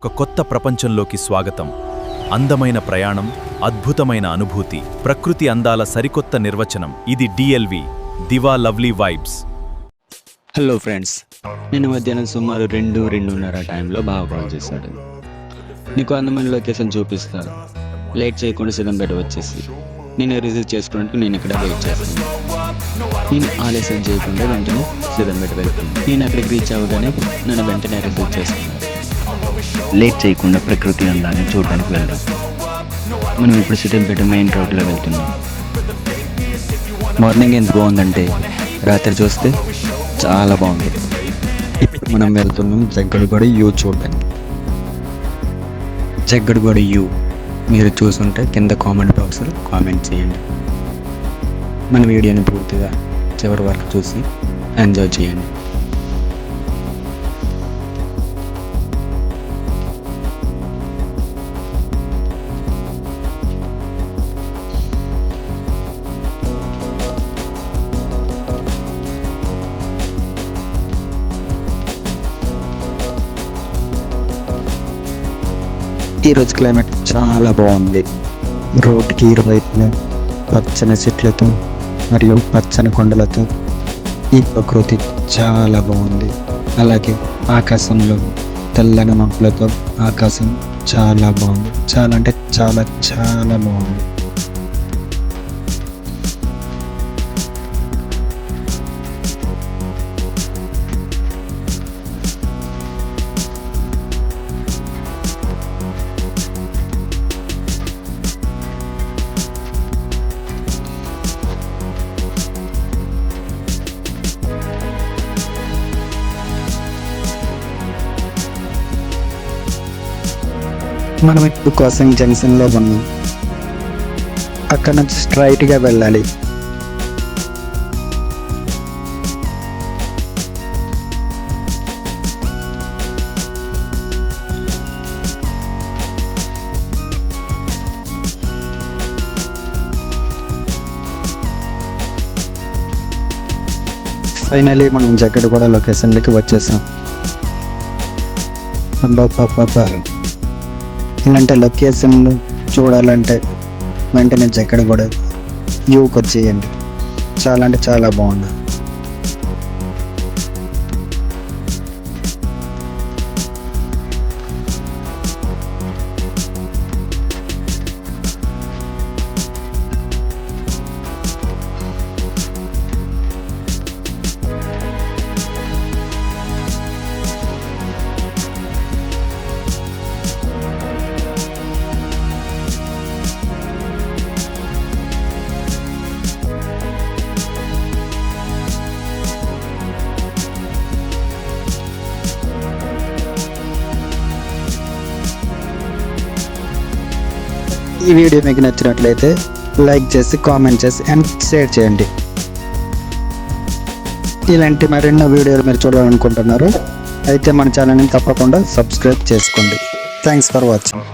ఒక కొత్త ప్రపంచంలోకి స్వాగతం. అందమైన ప్రయాణం, అద్భుతమైన అనుభూతి, ప్రకృతి అందాల సరికొత్త నిర్వచనం. ఇది DLV diva lovely vibes. Hello friends, నేను మధ్యాహ్నం సుమారు 2-2:30 టైంలో బాగా కాల్ చేశాడు. నీకు అందమైన లొకేషన్ చూపిస్తాను, లేట్ చేయకుండా సిద్ధంపేట వచ్చేసి నేను రిసీవ్ చేసుకున్నట్టు నేను ఇక్కడ వెయిట్ చేస్తాను. నేను ఆలస్యం చేయకుండా వెంటనే సిద్ధంపేట వెళ్తాను. నేను అక్కడికి రీచ్ అవ్వగానే నన్ను వెంటనే రిసీవ్ చేసుకున్నాను. లేట్ చేయకుండా ప్రకృతి అందాన్ని చూడడానికి వెళ్దాం. మనం ఇప్పుడు సిద్ధంపేట మెయిన్ రోడ్లో వెళ్తున్నాం. మార్నింగ్ ఎంత బాగుందంటే రాత్రి చూస్తే చాలా బాగుంది. ఇప్పుడు మనం వెళ్తున్నాం జగ్గడుగూడ యూ చూడడానికి. జగ్గడుగూడ యూ మీరు చూసుంటే కింద కామెంట్ బాక్స్లో కామెంట్ చేయండి. మన వీడియోని పూర్తిగా చివరి వరకు చూసి ఎంజాయ్ చేయండి. ఈరోజు క్లైమేట్ చాలా బాగుంది. రోడ్డుకి ఇరువైపులా పచ్చని చెట్లతో మరియు పచ్చని కొండలతో ఈ ప్రకృతి చాలా బాగుంది. అలాగే ఆకాశంలో తెల్లని మబ్బులతో ఆకాశం చాలా బాగుంది. చాలా అంటే చాలా చాలా బాగుంది. మనం ఇప్పుడు కోసింగ్ జంక్షన్లో ఉన్నాం. అక్కడ నుంచి స్ట్రైట్గా వెళ్ళాలి. ఫైనలీ మనం జగ్గడుగూడ లొకేషన్లోకి వచ్చేసాం. ఇలాంటి లొకేషన్లు చూడాలంటే వెంటనే జగ్గడుగూడ యూకి వచ్చేయండి. చాలా అంటే చాలా బాగుంది. ఈ వీడియో మీకు నచ్చినట్లయితే లైక్ చేసి కామెంట్ చేసి అండ్ షేర్ చేయండి. ఇలాంటి మరెన్నో వీడియోలు మీరు చూడాలనుకుంటున్నారు అయితే మన ఛానల్ని తప్పకుండా సబ్స్క్రైబ్ చేసుకోండి. Thanks for watching.